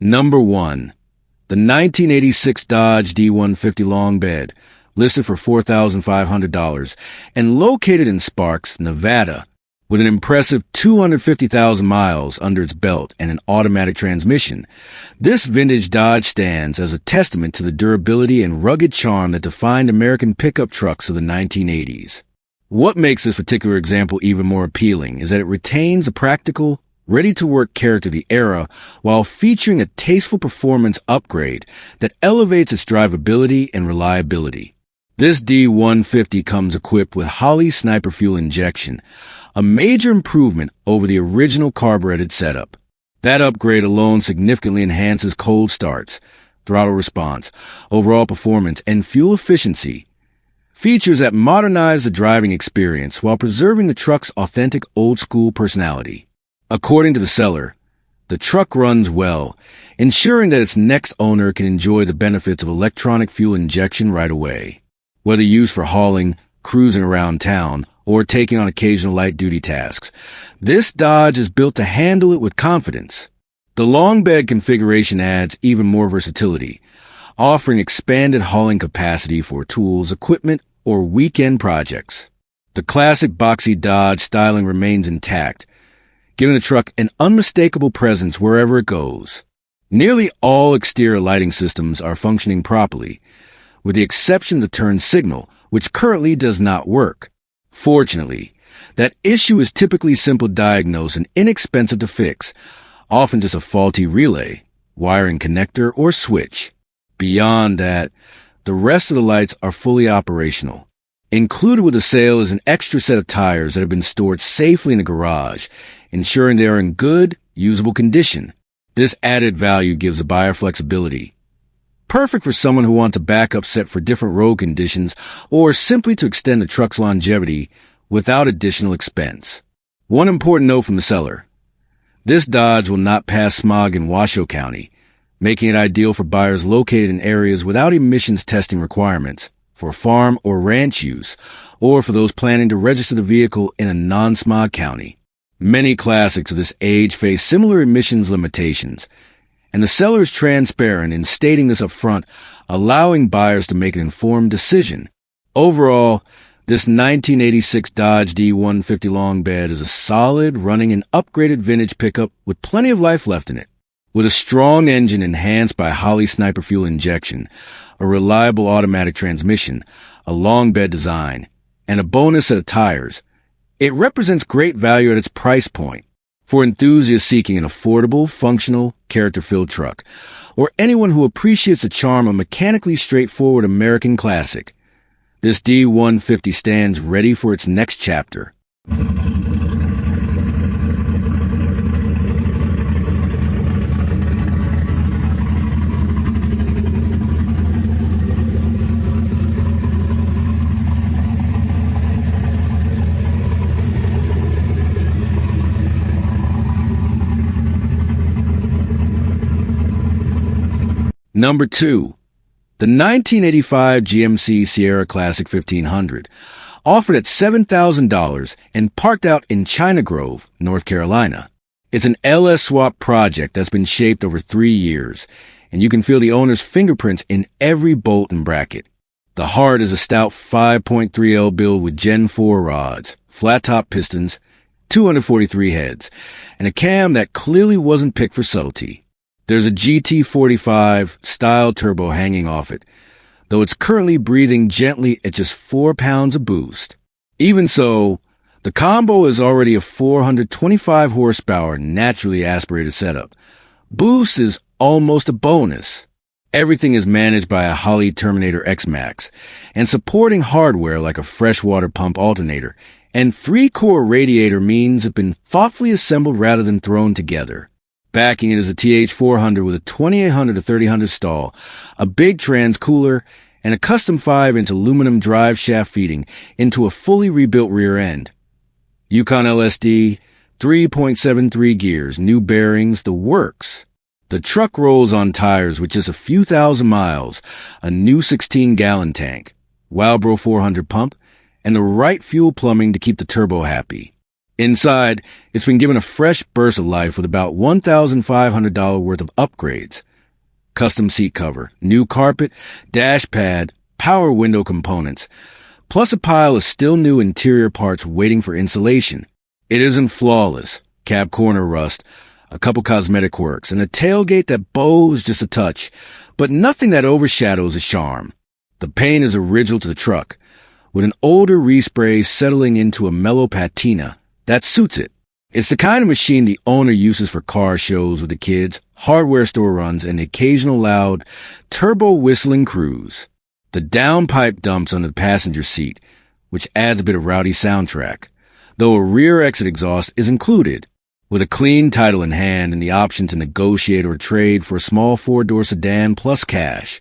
Number 1. The 1986 Dodge D150 long bed, listed for $4,500 and located in Sparks, Nevada, with an impressive 250,000 miles under its belt and an automatic transmission. This vintage Dodge stands as a testament to the durability and rugged charm that defined American pickup trucks of the 1980s. What makes this particular example even more appealing is that it retains a practical, ready-to-work character of the era while featuring a tasteful performance upgrade that elevates its drivability and reliability. This D150 comes equipped with Holley Sniper fuel injection, a major improvement over the original carbureted setup. That upgrade alone significantly enhances cold starts, throttle response, overall performance, and fuel efficiency. Features that modernize the driving experience while preserving the truck's authentic old-school personality. According to the seller, the truck runs well, ensuring that its next owner can enjoy the benefits of electronic fuel injection right away. Whether used for hauling, cruising around town, or taking on occasional light-duty tasks, this Dodge is built to handle it with confidence. The long bed configuration adds even more versatility, offering expanded hauling capacity for tools, equipment, or weekend projects. The classic boxy Dodge styling remains intact, giving the truck an unmistakable presence wherever it goes. Nearly all exterior lighting systems are functioning properly, with the exception of the turn signal, which currently does not work. Fortunately, that issue is typically simple to diagnose and inexpensive to fix, often just a faulty relay, wiring connector, or switch. Beyond that, the rest of the lights are fully operational. Included with the sale is an extra set of tires that have been stored safely in the garage, ensuring they are in good, usable condition. This added value gives the buyer flexibility. Perfect for someone who wants a backup set for different road conditions or simply to extend the truck's longevity without additional expense. One important note from the seller. This Dodge will not pass smog in Washoe County, making it ideal for buyers located in areas without emissions testing requirements, for farm or ranch use, or for those planning to register the vehicle in a non-smog county. Many classics of this age face similar emissions limitations, and the seller is transparent in stating this up front, allowing buyers to make an informed decision. Overall, this 1986 Dodge D150 long bed is a solid, running, and upgraded vintage pickup with plenty of life left in it. With a strong engine enhanced by Holley Sniper fuel injection, a reliable automatic transmission, a long bed design, and a bonus set of tires, it represents great value at its price point. For enthusiasts seeking an affordable, functional, character-filled truck, or anyone who appreciates the charm of a mechanically straightforward American classic, this D150 stands ready for its next chapter. Number 2. The 1985 GMC Sierra Classic 1500, offered at $7,000 and parked out in China Grove, North Carolina. It's an LS swap project that's been shaped over 3 years, and you can feel the owner's fingerprints in every bolt and bracket. The heart is a stout 5.3L build with Gen 4 rods, flat-top pistons, 243 heads, and a cam that clearly wasn't picked for subtlety. There's a GT45 style turbo hanging off it, though it's currently breathing gently at just 4 pounds of boost. Even so, the combo is already a 425 horsepower naturally aspirated setup. Boost is almost a bonus. Everything is managed by a Holley Terminator X-Max, and supporting hardware like a freshwater pump alternator and 3-core radiator means it's been thoughtfully assembled rather than thrown together. Backing it is a TH400 with a 2800 to 3000 stall, a big trans cooler, and a custom 5-inch aluminum drive shaft feeding into a fully rebuilt rear end. Yukon LSD, 3.73 gears, new bearings, the works. The truck rolls on tires with just a few thousand miles, a new 16-gallon tank, Wildbro 400 pump, and the right fuel plumbing to keep the turbo happy. Inside, it's been given a fresh burst of life with about $1,500 worth of upgrades. Custom seat cover, new carpet, dash pad, power window components, plus a pile of still new interior parts waiting for installation. It isn't flawless. Cab corner rust, a couple cosmetic works, and a tailgate that bows just a touch, but nothing that overshadows its charm. The paint is original to the truck, with an older respray settling into a mellow patina that suits it. It's the kind of machine the owner uses for car shows with the kids, hardware store runs, and the occasional loud, turbo-whistling cruise. The downpipe dumps under the passenger seat, which adds a bit of rowdy soundtrack, though a rear exit exhaust is included. With a clean title in hand and the option to negotiate or trade for a small four-door sedan plus cash,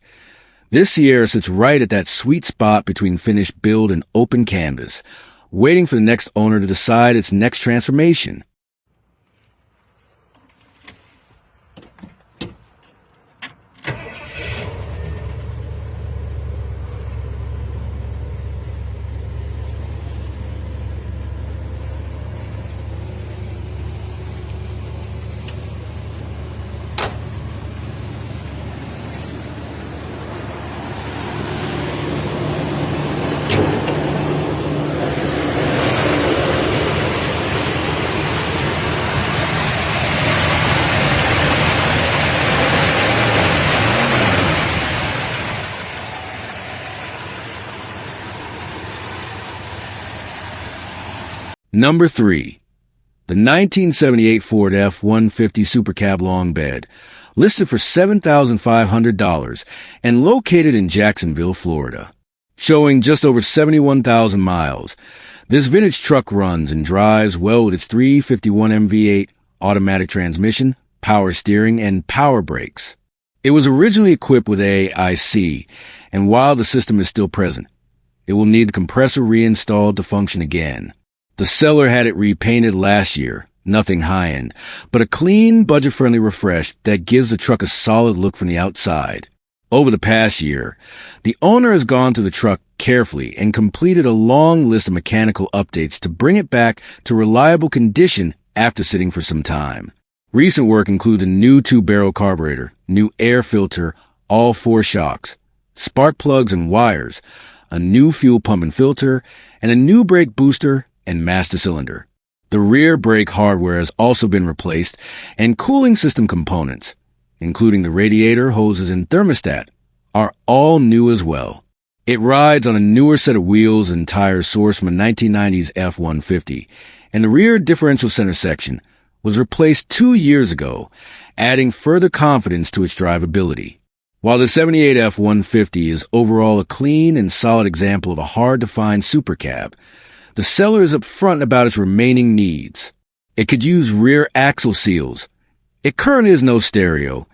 this Sierra sits right at that sweet spot between finished build and open canvas, waiting for the next owner to decide its next transformation. Number 3. The 1978 Ford F-150 Super Cab long bed, listed for $7,500 and located in Jacksonville, Florida. Showing just over 71,000 miles, this vintage truck runs and drives well with its 351 V8 automatic transmission, power steering, and power brakes. It was originally equipped with AIC, and while the system is still present, it will need the compressor reinstalled to function again. The seller had it repainted last year, nothing high-end, but a clean, budget-friendly refresh that gives the truck a solid look from the outside. Over the past year, the owner has gone through the truck carefully and completed a long list of mechanical updates to bring it back to reliable condition after sitting for some time. Recent work included a new 2-barrel carburetor, new air filter, all 4 shocks, spark plugs and wires, a new fuel pump and filter, and a new brake booster and master cylinder. The rear brake hardware has also been replaced, and cooling system components, including the radiator, hoses, and thermostat, are all new as well. It rides on a newer set of wheels and tires sourced from a 1990s F-150, and the rear differential center section was replaced 2 years ago, adding further confidence to its drivability. While the 78 F-150 is overall a clean and solid example of a hard-to-find supercab, the seller is upfront about its remaining needs. It could use rear axle seals. It currently has no stereo,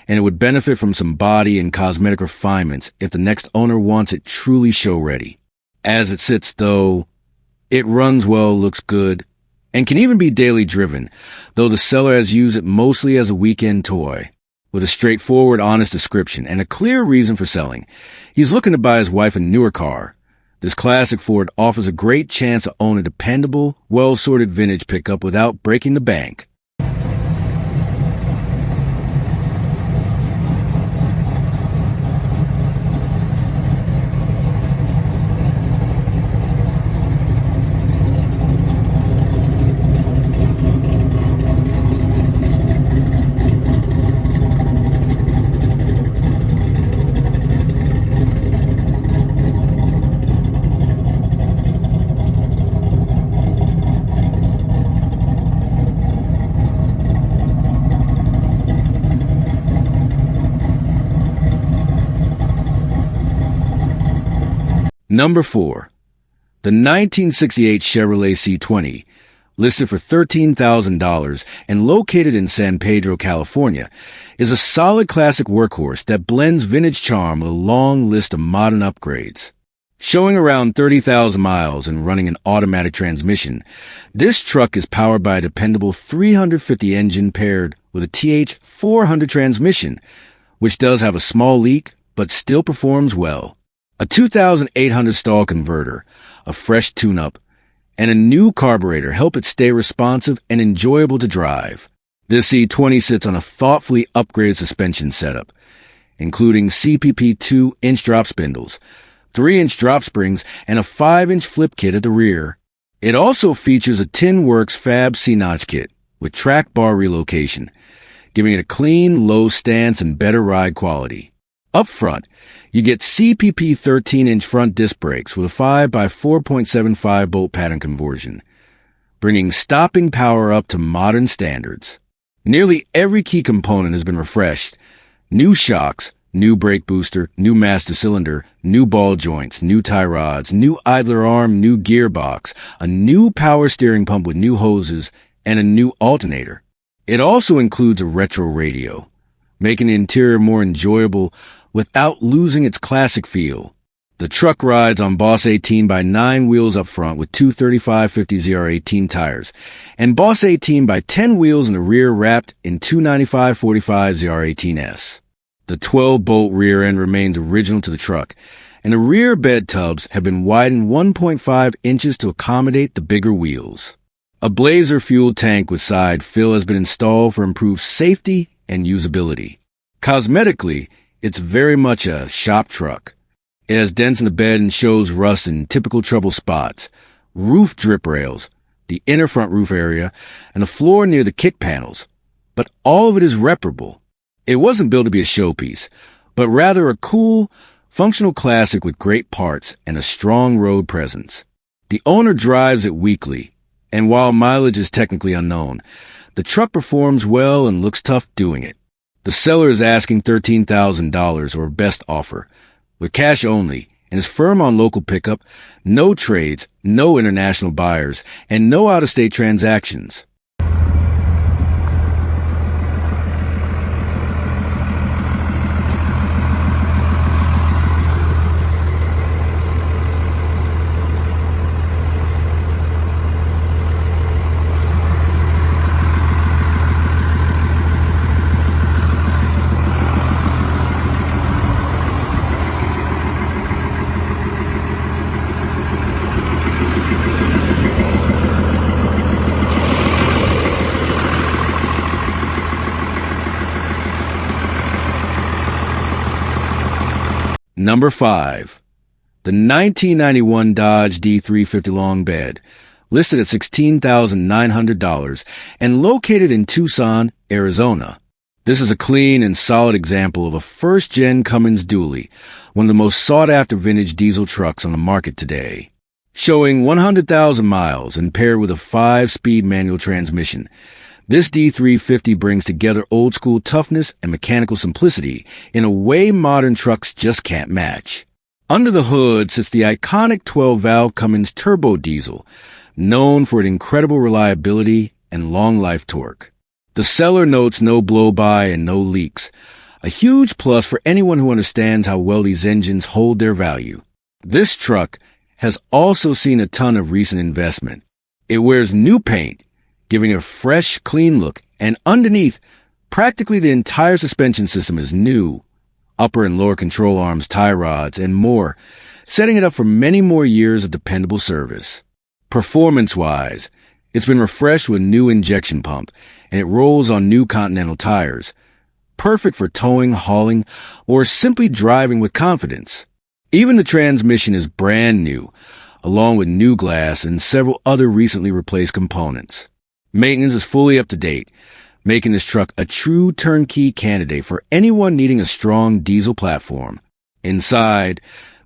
and it would benefit from some body and cosmetic refinements if the next owner wants it truly show-ready. As it sits, though, it runs well, looks good, and can even be daily driven, though the seller has used it mostly as a weekend toy. With a straightforward, honest description and a clear reason for selling, he's looking to buy his wife a newer car. This classic Ford offers a great chance to own a dependable, well-sorted vintage pickup without breaking the bank. Number 4. The 1968 Chevrolet C20, listed for $13,000 and located in San Pedro, California, is a solid classic workhorse that blends vintage charm with a long list of modern upgrades. Showing around 30,000 miles and running an automatic transmission, this truck is powered by a dependable 350 engine paired with a TH400 transmission, which does have a small leak but still performs well. A 2,800 stall converter, a fresh tune-up, and a new carburetor help it stay responsive and enjoyable to drive. This C20 sits on a thoughtfully upgraded suspension setup, including CPP 2-inch drop spindles, 3-inch drop springs, and a 5-inch flip kit at the rear. It also features a TinWorks Fab C-Notch kit with track bar relocation, giving it a clean, low stance and better ride quality. Up front, you get CPP 13-inch front disc brakes with a 5x4.75 bolt pattern conversion, bringing stopping power up to modern standards. Nearly every key component has been refreshed. New shocks, new brake booster, new master cylinder, new ball joints, new tie rods, new idler arm, new gearbox, a new power steering pump with new hoses, and a new alternator. It also includes a retro radio, making the interior more enjoyable without losing its classic feel. The truck rides on Boss 18x9 wheels up front with two 3550 ZR18 tires, and Boss 18x10 wheels in the rear wrapped in two 9545 ZR18s. The 12-bolt rear end remains original to the truck, and the rear bed tubs have been widened 1.5 inches to accommodate the bigger wheels. A Blazer fuel tank with side fill has been installed for improved safety and usability. Cosmetically, it's very much a shop truck. It has dents in the bed and shows rust in typical trouble spots, roof drip rails, the inner front roof area, and the floor near the kick panels. But all of it is reparable. It wasn't built to be a showpiece, but rather a cool, functional classic with great parts and a strong road presence. The owner drives it weekly, and while mileage is technically unknown, the truck performs well and looks tough doing it. The seller is asking $13,000 or best offer, with cash only, and is firm on local pickup, no trades, no international buyers, and no out-of-state transactions. Number 5. The 1991 Dodge D350 long bed, listed at $16,900 and located in Tucson, Arizona. This is a clean and solid example of a first-gen Cummins dually, one of the most sought-after vintage diesel trucks on the market today. Showing 100,000 miles and paired with a 5-speed manual transmission, this D350 brings together old-school toughness and mechanical simplicity in a way modern trucks just can't match. Under the hood sits the iconic 12-valve Cummins turbo diesel, known for its incredible reliability and long-life torque. The seller notes no blow-by and no leaks, a huge plus for anyone who understands how well these engines hold their value. This truck has also seen a ton of recent investment. It wears new paint, giving it a fresh, clean look, and underneath, practically the entire suspension system is new. Upper and lower control arms, tie rods, and more, setting it up for many more years of dependable service. Performance-wise, it's been refreshed with a new injection pump, and it rolls on new Continental tires, perfect for towing, hauling, or simply driving with confidence. Even the transmission is brand new, along with new glass and several other recently replaced components. Maintenance is fully up to date, making this truck a true turnkey candidate for anyone needing a strong diesel platform. Inside,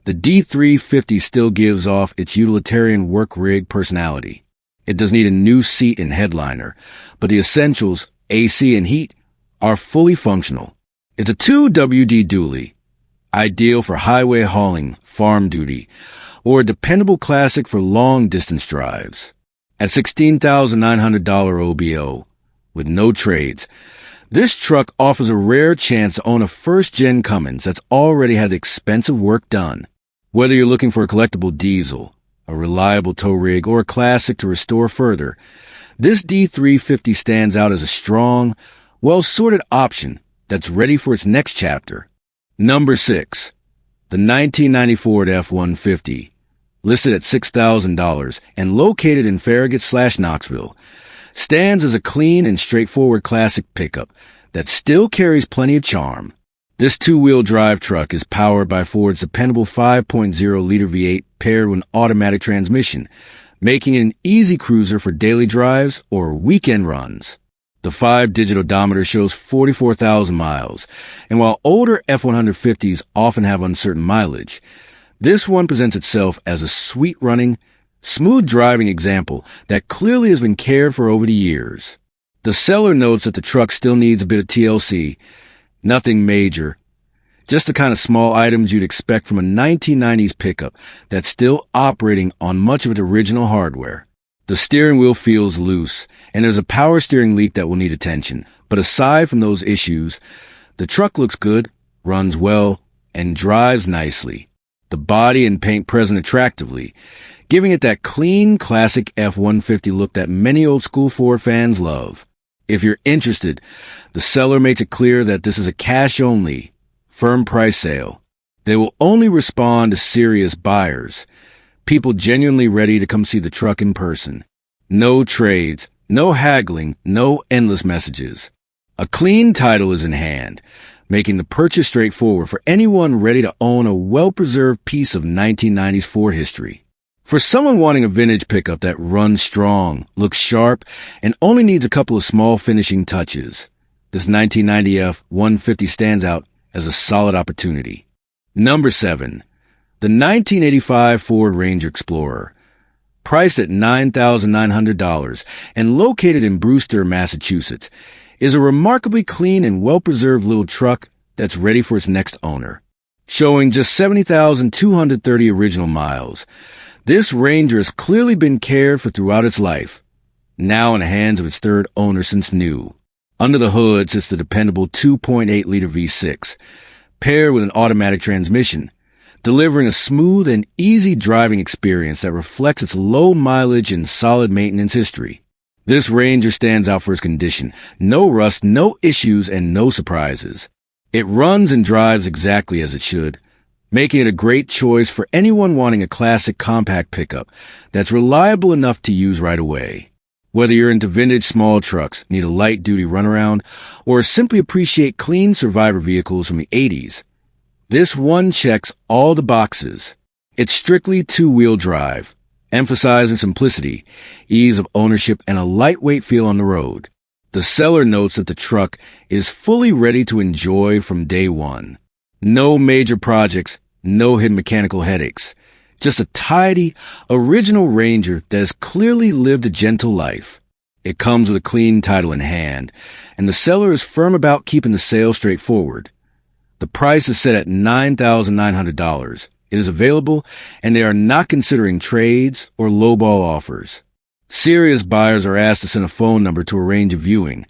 the D350 still gives off its utilitarian work rig personality. It does need a new seat and headliner, but the essentials, AC and heat, are fully functional. It's a 2WD dually, ideal for highway hauling, farm duty, or a dependable classic for long-distance drives. At $16,900 OBO, with no trades, this truck offers a rare chance to own a first-gen Cummins that's already had expensive work done. Whether you're looking for a collectible diesel, a reliable tow rig, or a classic to restore further, this D350 stands out as a strong, well-sorted option that's ready for its next chapter. Number 6. The 1994 F-150, listed at $6,000 and located in Farragut/Knoxville, stands as a clean and straightforward classic pickup that still carries plenty of charm. This two-wheel drive truck is powered by Ford's dependable 5.0-liter V8 paired with an automatic transmission, making it an easy cruiser for daily drives or weekend runs. The 5-digit odometer shows 44,000 miles, and while older F-150s often have uncertain mileage, this one presents itself as a sweet-running, smooth-driving example that clearly has been cared for over the years. The seller notes that the truck still needs a bit of TLC, nothing major, just the kind of small items you'd expect from a 1990s pickup that's still operating on much of its original hardware. The steering wheel feels loose, and there's a power steering leak that will need attention. But aside from those issues, the truck looks good, runs well, and drives nicely. The body and paint present attractively, giving it that clean, classic F-150 look that many old-school Ford fans love. If you're interested, the seller makes it clear that this is a cash-only, firm price sale. They will only respond to serious buyers, people genuinely ready to come see the truck in person. No trades, no haggling, no endless messages. A clean title is in hand, making the purchase straightforward for anyone ready to own a well-preserved piece of 1990s Ford history. For someone wanting a vintage pickup that runs strong, looks sharp, and only needs a couple of small finishing touches, this 1990 F-150 stands out as a solid opportunity. Number 7. The 1985 Ford Ranger Explorer. Priced at $9,900 and located in Brewster, Massachusetts, is a remarkably clean and well-preserved little truck that's ready for its next owner. Showing just 70,230 original miles, this Ranger has clearly been cared for throughout its life, now in the hands of its third owner since new. Under the hood sits the dependable 2.8-liter V6, paired with an automatic transmission, delivering a smooth and easy driving experience that reflects its low mileage and solid maintenance history. This Ranger stands out for its condition. No rust, no issues, and no surprises. It runs and drives exactly as it should, making it a great choice for anyone wanting a classic compact pickup that's reliable enough to use right away. Whether you're into vintage small trucks, need a light-duty runaround, or simply appreciate clean survivor vehicles from the 80s, this one checks all the boxes. It's strictly two-wheel drive, emphasizing simplicity, ease of ownership, and a lightweight feel on the road. The seller notes that the truck is fully ready to enjoy from day one. No major projects, no hidden mechanical headaches. Just a tidy, original Ranger that has clearly lived a gentle life. It comes with a clean title in hand, and the seller is firm about keeping the sale straightforward. The price is set at $9,900. It is available, and they are not considering trades or lowball offers. Serious buyers are asked to send a phone number to arrange a viewing,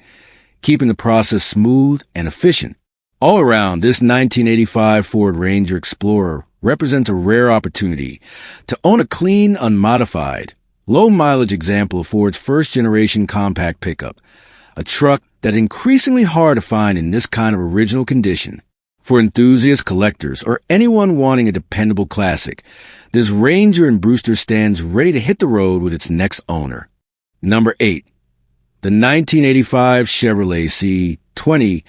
keeping the process smooth and efficient. All around, this 1985 Ford Ranger Explorer represents a rare opportunity to own a clean, unmodified, low-mileage example of Ford's first-generation compact pickup, a truck that's increasingly hard to find in this kind of original condition. For enthusiasts, collectors, or anyone wanting a dependable classic, this Ranger in Brewster stands ready to hit the road with its next owner. Number 8. The 1985 Chevrolet C20,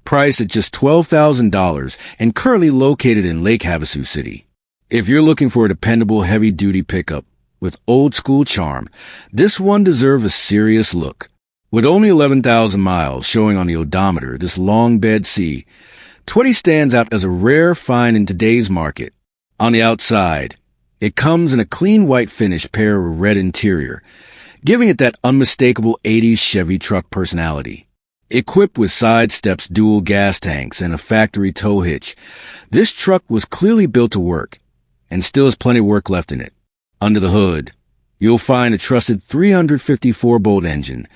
priced at just $12,000 and currently located in Lake Havasu City. If you're looking for a dependable heavy-duty pickup with old-school charm, this one deserves a serious look. With only 11,000 miles showing on the odometer, this long bed C20 stands out as a rare find in today's market. On the outside, it comes in a clean white finish paired with red interior, giving it that unmistakable 80s Chevy truck personality. Equipped with side steps, dual gas tanks, and a factory tow hitch, this truck was clearly built to work, and still has plenty of work left in it. Under the hood, you'll find a trusted 354-bolt engine,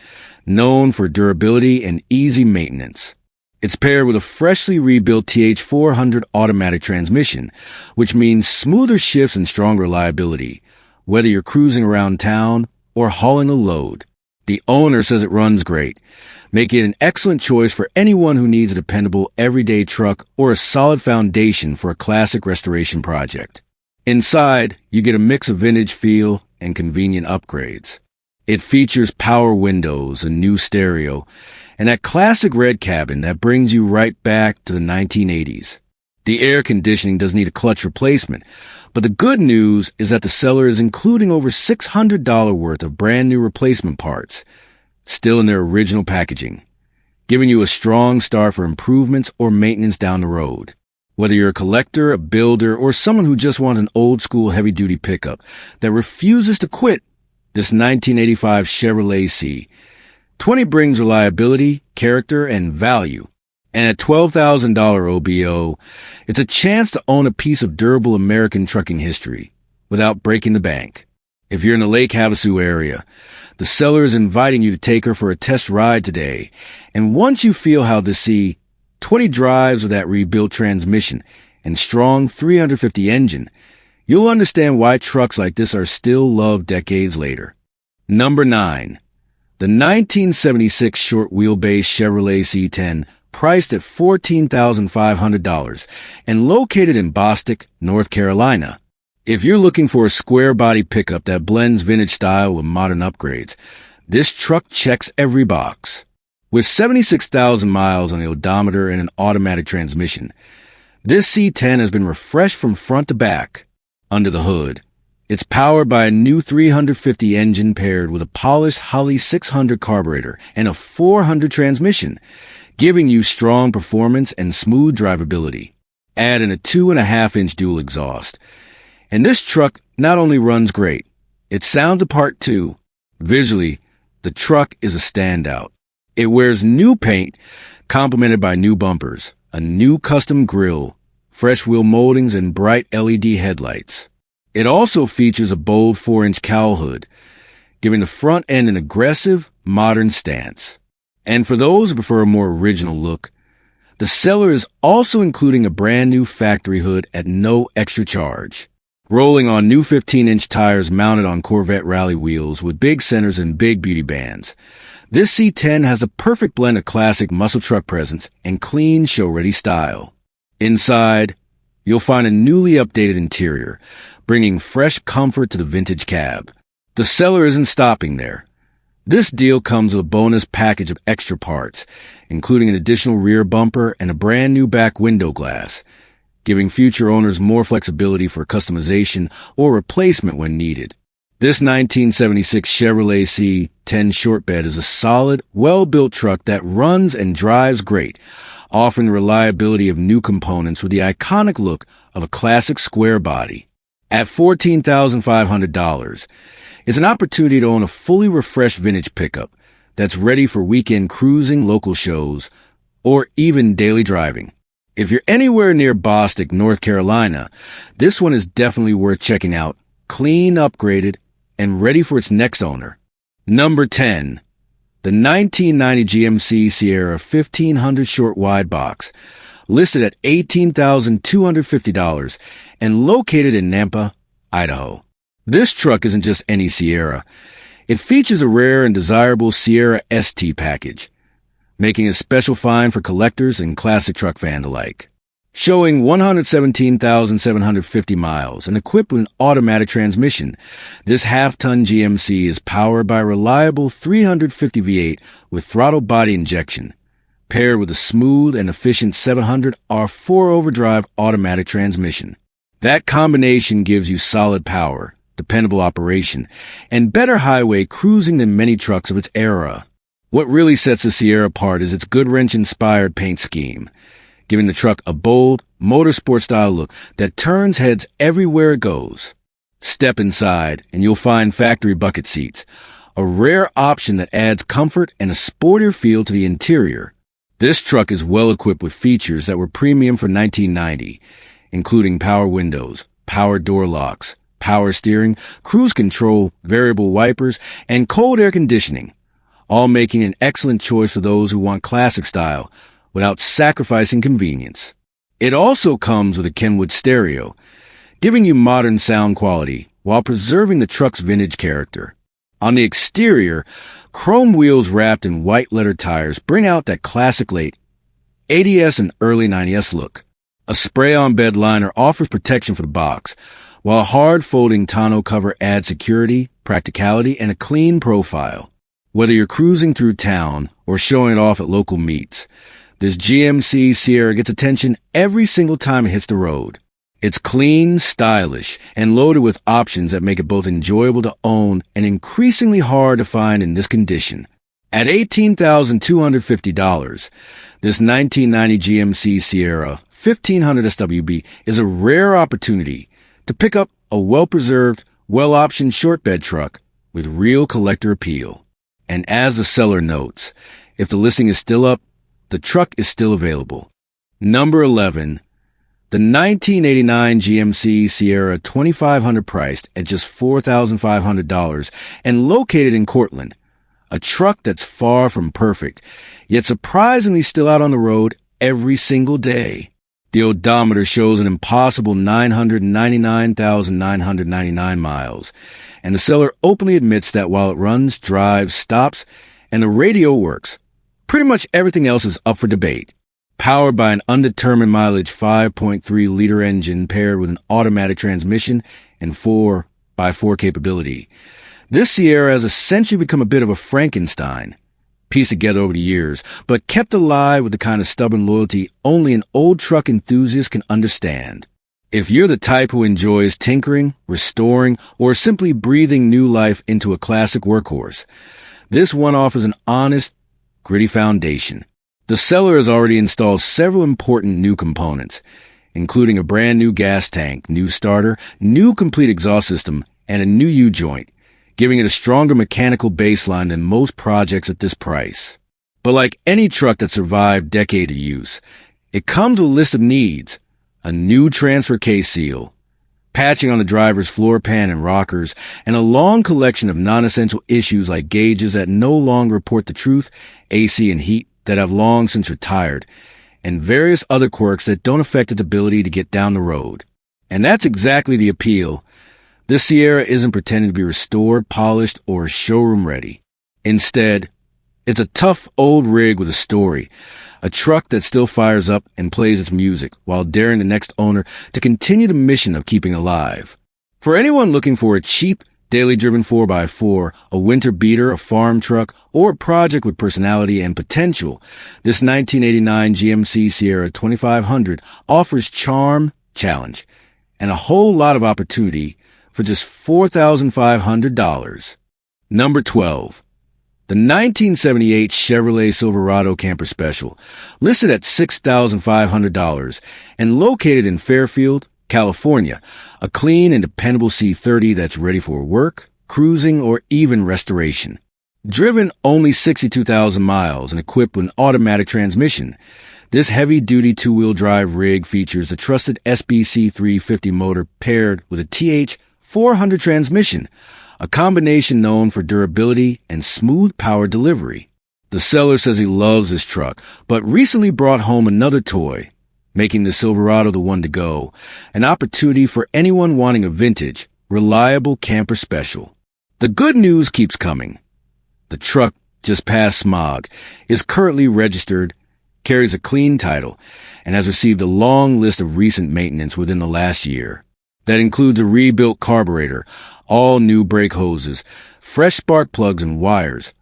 known for durability and easy maintenance. It's paired with a freshly rebuilt TH400 automatic transmission, which means smoother shifts and stronger reliability, whether you're cruising around town or hauling a load. The owner says it runs great, making it an excellent choice for anyone who needs a dependable everyday truck or a solid foundation for a classic restoration project. Inside, you get a mix of vintage feel and convenient upgrades. It features power windows, a new stereo, and that classic red cabin that brings you right back to the 1980s. The air conditioning does need a clutch replacement, but the good news is that the seller is including over $600 worth of brand new replacement parts, still in their original packaging, giving you a strong start for improvements or maintenance down the road. Whether you're a collector, a builder, or someone who just wants an old-school heavy-duty pickup that refuses to quit, this 1985 Chevrolet C20 brings reliability, character, and value. And at $12,000 OBO, it's a chance to own a piece of durable American trucking history without breaking the bank. If you're in the Lake Havasu area, the seller is inviting you to take her for a test ride today. And once you feel how the C20 drives with that rebuilt transmission and strong 350 engine, you'll understand why trucks like this are still loved decades later. Number 9. The 1976 short wheelbase Chevrolet C10, priced at $14,500 and located in Bostic, North Carolina. If you're looking for a square-body pickup that blends vintage style with modern upgrades, this truck checks every box. With 76,000 miles on the odometer and an automatic transmission, this C10 has been refreshed from front to back. Under the hood, it's powered by a new 350 engine paired with a polished Holley 600 carburetor and a 400 transmission, giving you strong performance and smooth drivability. Add in a 2.5-inch dual exhaust, and this truck not only runs great, it sounds the part too. Visually, the truck is a standout. It wears new paint, complemented by new bumpers, a new custom grille, fresh wheel moldings, and bright LED headlights. It also features a bold 4-inch cowl hood, giving the front end an aggressive, modern stance. And for those who prefer a more original look, the seller is also including a brand new factory hood at no extra charge. Rolling on new 15-inch tires mounted on Corvette rally wheels with big centers and big beauty bands, this C10 has a perfect blend of classic muscle truck presence and clean show-ready style. Inside, you'll find a newly updated interior, bringing fresh comfort to the vintage cab. The seller isn't stopping there. This deal comes with a bonus package of extra parts, including an additional rear bumper and a brand new back window glass, giving future owners more flexibility for customization or replacement when needed. This 1976 Chevrolet C10 short bed is a solid, well-built truck that runs and drives great, offering the reliability of new components with the iconic look of a classic square body. At $14,500, it's an opportunity to own a fully refreshed vintage pickup that's ready for weekend cruising, local shows, or even daily driving. If you're anywhere near Bostic, North Carolina, this one is definitely worth checking out, clean, upgraded, and ready for its next owner. Number 10. The 1990 GMC Sierra 1500 short wide box, listed at $18,250 and located in Nampa, Idaho. This truck isn't just any Sierra. It features a rare and desirable Sierra ST package, making a special find for collectors and classic truck fans alike. Showing 117,750 miles and equipped with an automatic transmission, this half-ton GMC is powered by a reliable 350 V8 with throttle body injection, paired with a smooth and efficient 700 R4 overdrive automatic transmission. That combination gives you solid power, dependable operation, and better highway cruising than many trucks of its era. What really sets the Sierra apart is its Goodwrench-inspired paint scheme, giving the truck a bold, motorsport-style look that turns heads everywhere it goes. Step inside, and you'll find factory bucket seats, a rare option that adds comfort and a sportier feel to the interior. This truck is well equipped with features that were premium for 1990, including power windows, power door locks, power steering, cruise control, variable wipers, and cold air conditioning, all making an excellent choice for those who want classic style without sacrificing convenience. It also comes with a Kenwood stereo, giving you modern sound quality while preserving the truck's vintage character. On the exterior, chrome wheels wrapped in white leather tires bring out that classic late 80s and early 90s look. A spray-on bed liner offers protection for the box, while a hard-folding tonneau cover adds security, practicality, and a clean profile. Whether you're cruising through town or showing it off at local meets, this GMC Sierra gets attention every single time it hits the road. It's clean, stylish, and loaded with options that make it both enjoyable to own and increasingly hard to find in this condition. At $18,250, this 1990 GMC Sierra 1500 SWB is a rare opportunity to pick up a well-preserved, well-optioned short bed truck with real collector appeal. And as the seller notes, if the listing is still up, the truck is still available. Number 11. The 1989 GMC Sierra 2500 priced at just $4,500 and located in Cortland. A truck that's far from perfect, yet surprisingly still out on the road every single day. The odometer shows an impossible 999,999 miles, and the seller openly admits that while it runs, drives, stops, and the radio works, pretty much everything else is up for debate. Powered by an undetermined mileage 5.3-liter engine paired with an automatic transmission and 4x4 capability, this Sierra has essentially become a bit of a Frankenstein, pieced together over the years, but kept alive with the kind of stubborn loyalty only an old truck enthusiast can understand. If you're the type who enjoys tinkering, restoring, or simply breathing new life into a classic workhorse, this one offers an honest, gritty foundation. The seller has already installed several important new components, including a brand new gas tank, new starter, new complete exhaust system, and a new U-joint, giving it a stronger mechanical baseline than most projects at this price. But like any truck that survived decade of use, it comes with a list of needs: a new transfer case seal, patching on the driver's floor pan and rockers, and a long collection of non-essential issues like gauges that no longer report the truth, AC and heat that have long since retired, and various other quirks that don't affect its ability to get down the road. And that's exactly the appeal. This Sierra isn't pretending to be restored, polished, or showroom ready. Instead, it's a tough old rig with a story, a truck that still fires up and plays its music while daring the next owner to continue the mission of keeping alive. For anyone looking for a cheap, daily driven 4x4, a winter beater, a farm truck, or a project with personality and potential, this 1989 GMC Sierra 2500 offers charm, challenge, and a whole lot of opportunity for just $4,500. Number 12. The 1978 Chevrolet Silverado Camper Special, listed at $6,500 and located in Fairfield, California, a clean and dependable C30 that's ready for work, cruising, or even restoration. Driven only 62,000 miles and equipped with an automatic transmission, this heavy-duty two-wheel drive rig features a trusted SBC 350 motor paired with a TH400 transmission, a combination known for durability and smooth power delivery. The seller says he loves this truck, but recently brought home another toy, making the Silverado the one to go, an opportunity for anyone wanting a vintage, reliable camper special. The good news keeps coming. The truck, just past smog, is currently registered, carries a clean title, and has received a long list of recent maintenance within the last year. That includes a rebuilt carburetor, all new brake hoses, fresh spark plugs and wires,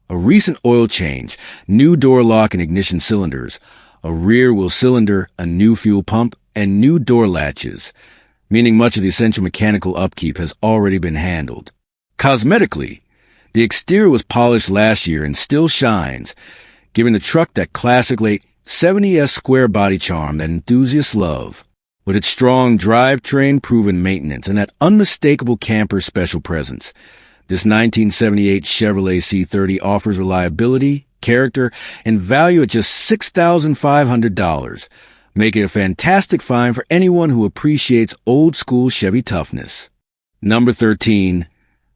a recent oil change, new door lock and ignition cylinders, a rear wheel cylinder, a new fuel pump, and new door latches, meaning much of the essential mechanical upkeep has already been handled. Cosmetically, the exterior was polished last year and still shines, giving the truck that classic late 70s square body charm that enthusiasts love. With its strong drivetrain-proven maintenance and that unmistakable camper special presence, this 1978 Chevrolet C30 offers reliability, character, and value at just $6,500, making it a fantastic find for anyone who appreciates old-school Chevy toughness. Number 13.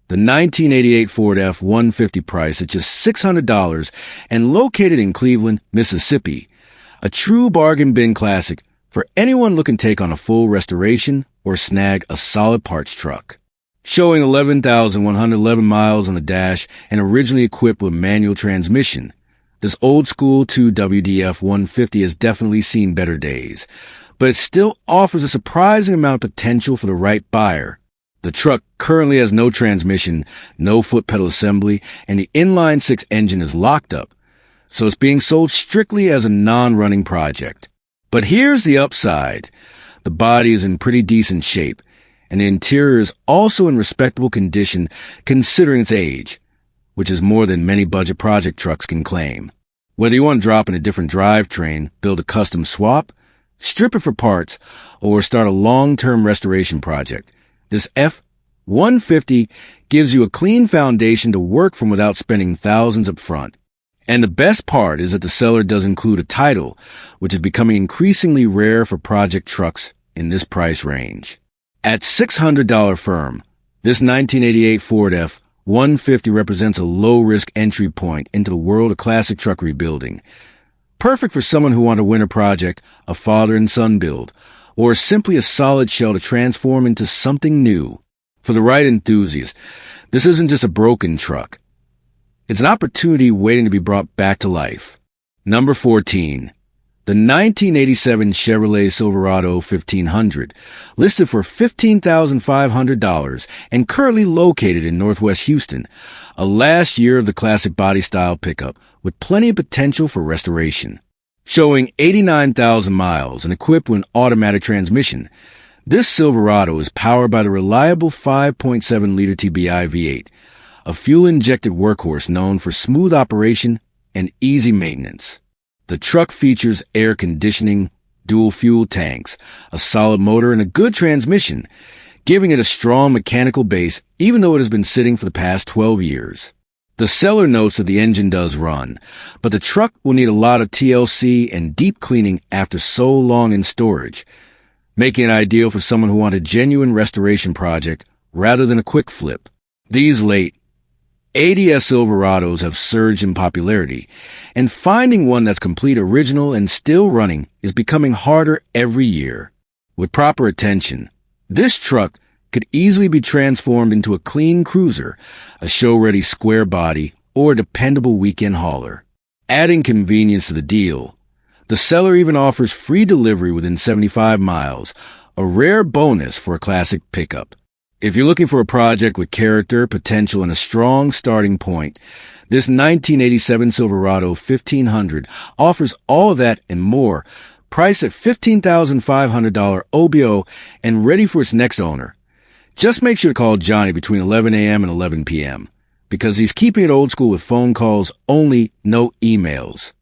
The 1988 Ford F-150 price at just $600 and located in Cleveland, Mississippi, a true bargain bin classic for anyone looking to take on a full restoration or snag a solid parts truck. Showing 11,111 miles on the dash and originally equipped with manual transmission, this old-school 2WD F-150 has definitely seen better days. but it still offers a surprising amount of potential for the right buyer. The truck currently has no transmission, no foot pedal assembly, and the inline-six engine is locked up, so it's being sold strictly as a non-running project. But here's the upside. The body is in pretty decent shape, and the interior is also in respectable condition considering its age, which is more than many budget project trucks can claim. Whether you want to drop in a different drivetrain, build a custom swap, strip it for parts, or start a long-term restoration project, this F-150 gives you a clean foundation to work from without spending thousands up front. And the best part is that the seller does include a title, which is becoming increasingly rare for project trucks in this price range. At $600 firm, this 1988 Ford F-150 represents a low-risk entry point into the world of classic truck rebuilding. Perfect for someone who wants a winter project, a father and son build, or simply a solid shell to transform into something new. For the right enthusiast, this isn't just a broken truck. It's an opportunity waiting to be brought back to life. Number 14. The 1987 Chevrolet Silverado 1500, listed for $15,500 and currently located in Northwest Houston, a last year of the classic body-style pickup with plenty of potential for restoration. Showing 89,000 miles and equipped with an automatic transmission, this Silverado is powered by the reliable 5.7-liter TBI V8, a fuel-injected workhorse known for smooth operation and easy maintenance. The truck features air conditioning, dual fuel tanks, a solid motor, and a good transmission, giving it a strong mechanical base even though it has been sitting for the past 12 years. The seller notes that the engine does run, but the truck will need a lot of TLC and deep cleaning after so long in storage, making it ideal for someone who wants a genuine restoration project rather than a quick flip. These late ADS Silverados have surged in popularity, and finding one that's complete original and still running is becoming harder every year. With proper attention, this truck could easily be transformed into a clean cruiser, a show-ready square body, or a dependable weekend hauler. Adding convenience to the deal, the seller even offers free delivery within 75 miles, a rare bonus for a classic pickup. If you're looking for a project with character, potential, and a strong starting point, this 1987 Silverado 1500 offers all of that and more, priced at $15,500 OBO and ready for its next owner. Just make sure to call Johnny between 11 a.m. and 11 p.m. because he's keeping it old school with phone calls only, no emails.